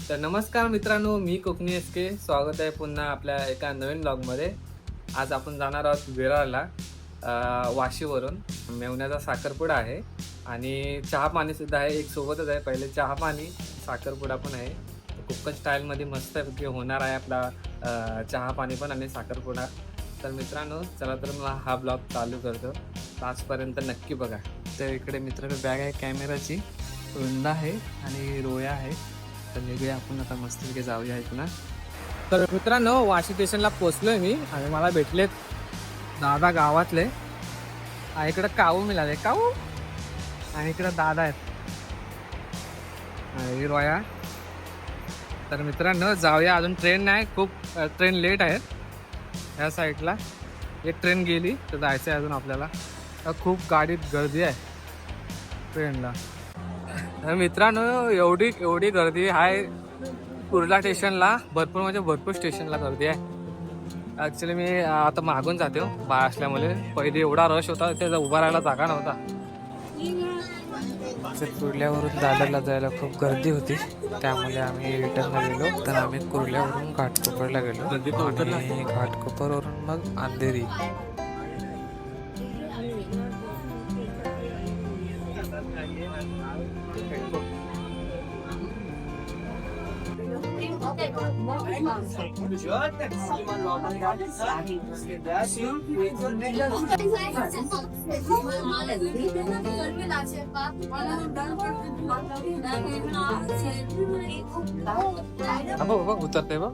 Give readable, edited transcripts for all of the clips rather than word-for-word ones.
तर नमस्कार मित्रांनो, मी कोकणी एसके. स्वागत आहे पुन्हा आपल्या एका नवीन ब्लॉगमध्ये. आज आपण जाणार आहोत विरारला, वाशीवरून. मेवण्याचा साखरपुडा आहे आणि चहा पाणीसुद्धा आहे. एक सोबतच आहे. पहिले चहा पाणी, साखरपुडा पण आहे. कोकण स्टाईलमध्ये मस्तपैकी होणार आहे आपला चहा पाणी पण आणि साखरपुडा. तर मित्रांनो, चला तर मला हा ब्लॉग चालू करतो. आजपर्यंत नक्की बघा. तर इकडे मित्रांनो बॅग आहे कॅमेराची, रुंदा आहे आणि रोया आहे. तर निघूया आपण आता मस्तपैकी जाऊया इथनं. तर मित्रांनो, वाशी स्टेशनला पोचलोय मी आणि मला भेटलेत दादा गावातले. इकडं काऊ मिळाले, काऊ. आणि इकडं दादा आहेत आणि रोया. तर मित्रांनो जाऊया. अजून ट्रेन नाही, खूप ट्रेन लेट आहेत ह्या साईडला. एक ट्रेन गेली तर जायचं आहे अजून आपल्याला. खूप गाडीत गर्दी आहे ट्रेनला. तर मित्रांनो, एवढी गर्दी आहे कुर्ला स्टेशनला. भरपूर म्हणजे भरपूर स्टेशनला गर्दी आहे. ॲक्च्युली मी आता मागून जाते बाळ असल्यामुळे. पहिले एवढा रश होता, त्याचा उभा राहायला जागा नव्हता. कुर्ल्यावरून दादरला जायला खूप गर्दी होती, त्यामुळे आम्ही रिटर्नला गेलो. तर आम्ही कुर्ल्यावरून घाटकोपरला गेलो आणि घाटकोपरवरून मग अंधेरी. उतरते बघ.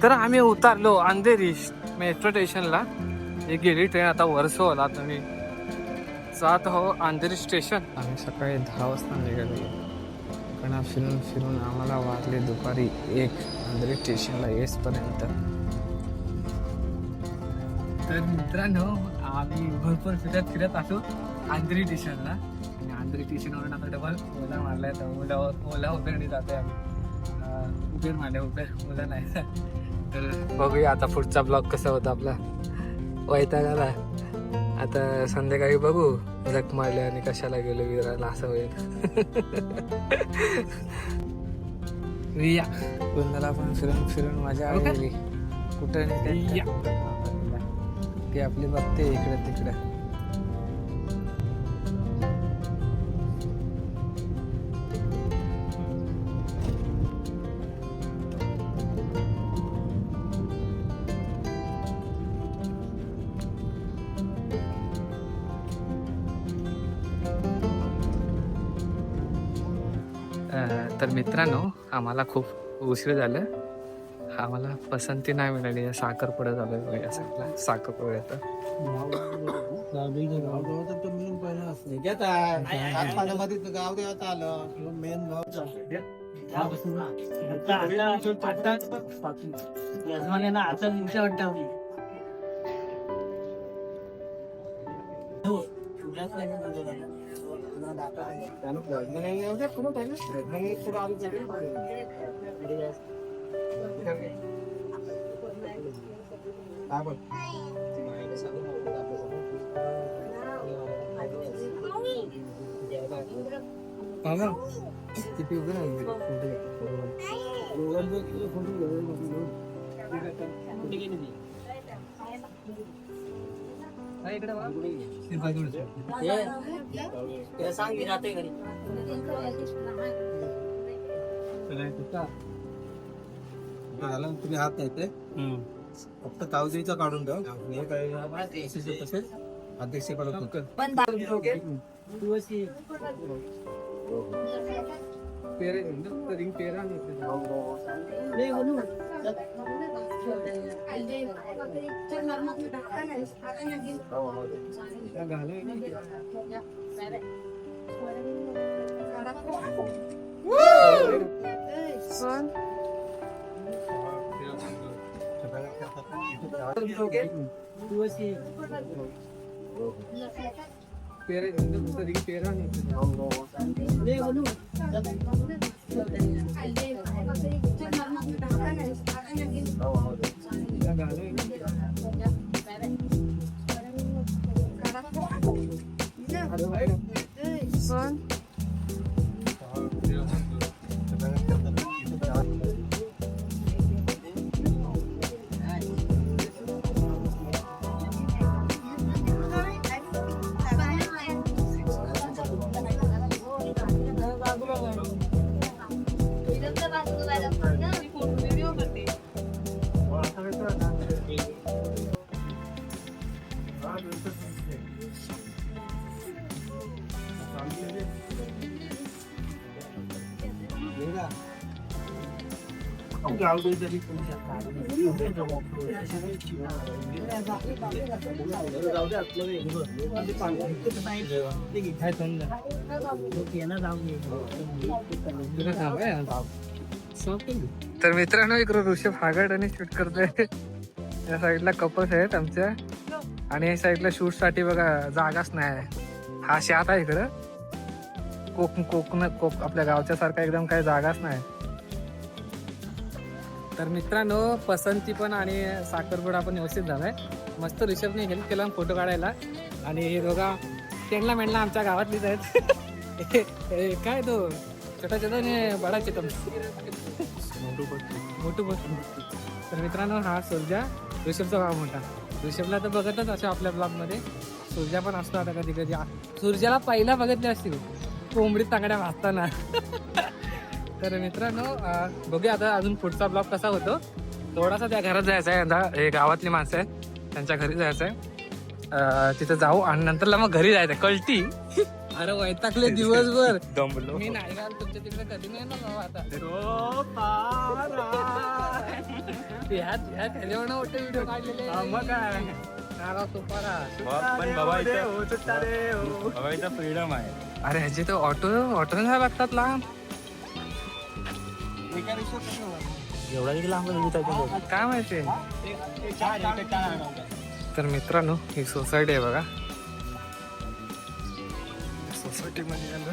तर आम्ही उतरलो अंधेरी मेट्रो स्टेशनला. एक गेली ट्रेन आता वर्सोला. तुम्ही जात हो अंधेरी स्टेशन. आम्ही सकाळी 10 वाजता निघालो. कारण फिरून आम्हाला वाजले दुपारी 1 अंधेरी स्टेशनला येसपर्यंत. तर मित्रांनो, आम्ही भरपूर फिरत असो अंधेरी स्टेशनला. आणि अंधेरी स्टेशनवरून आता डबल ओला मारलाय. तर ओला उबेरने जाते आम्ही. उबेर मारल्या, ओला नाही. तर बघूया आता पुढचा ब्लॉग कसा होता आपला. वैताग आला आता. संध्याकाळी बघू झक मारले आणि कशाला गेलो विरारला असं होईल. गोंधळा पण फिरून माझ्या आली कुठं ती आपली बघते इकडे तिकडे. तर मित्रांनो, आम्हाला खूप उशीर झालं. आम्हाला पसंती नाही मिळाली. साखरपुडा झालं या साईडला. साखरपुड्याचं किती उभे तुम्ही हात येते फक्त कावजीचा काढून ठेव. हे काय तसेच अध्यक्ष तर मित्रांनो इकडं ऋषभ हागड आणि शूट करतोय. या साईडला कपल्स आहेत आमच्या आणि या साईडला शूट साठी बघा जागाच नाही. हा शेत आहे इकडं कोक आपल्या गावच्या सारखा एकदम काही जागाच नाही. तर मित्रांनो पसंती पण आणि साखरपुडा पण व्यवस्थित झालाय. मस्त ऋषभने हेल्प केला फोटो काढायला. आणि हे दोघा टेंडला मेंडला आमच्या गावातलीच आहेत. काय तो छोटा छोटा आणि बडा चितम मोठू बस. तर मित्रांनो हा सुरजा ऋषभचा भाव मोठा. ऋषभला तर बघतच असं आपल्या ब्लॉगमध्ये. सुरजा पण असतो आता कधी कधी. सुरजाला पहिला बघितले असतील कोंबडीत तांगड्या वाचताना. तर मित्रांनो बघूया आता अजून पुढचा ब्लॉग कसा होतो. थोडासा त्या घरात जायचा आहे. आता हे गावातली माणसं आहेत त्यांच्या घरी जायचं आहे. तिथं जाऊ आणि नंतरला मग घरी जायचं. कळती अरे वैतागले दिवसभर दमलो मी. नाही घाल तुमच्या तिकडे कधी नाही ना बाबा. आता व्हिडिओ काढलेले मग काय फ्रीडम आहे. अरे ह्याची तर ऑटो नाही लागतात लांब. काय माहिती. तर मित्रांनो ही सोसायटी आहे बघा. सोसायटी मध्ये आलं.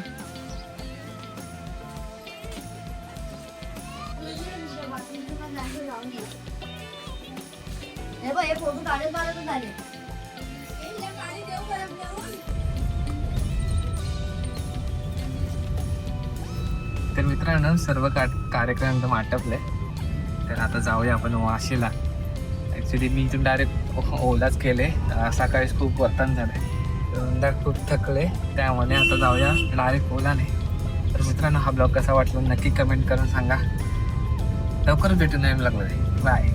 तर मित्रांनो सर्व कार्यक्रम एकदम आटपले. तर आता जाऊया आपण वाशीला. ऍक्च्युली मी इथून डायरेक्ट ओलाच केले. सकाळीच खूप वर्तन झालंय. खूप थकले त्यामुळे आता जाऊया डायरेक्ट ओलाने. तर मित्रांनो हा ब्लॉग कसा वाटला नक्की कमेंट करून सांगा. लवकरच भेटून नवीन ब्लॉगमध्ये. बाय.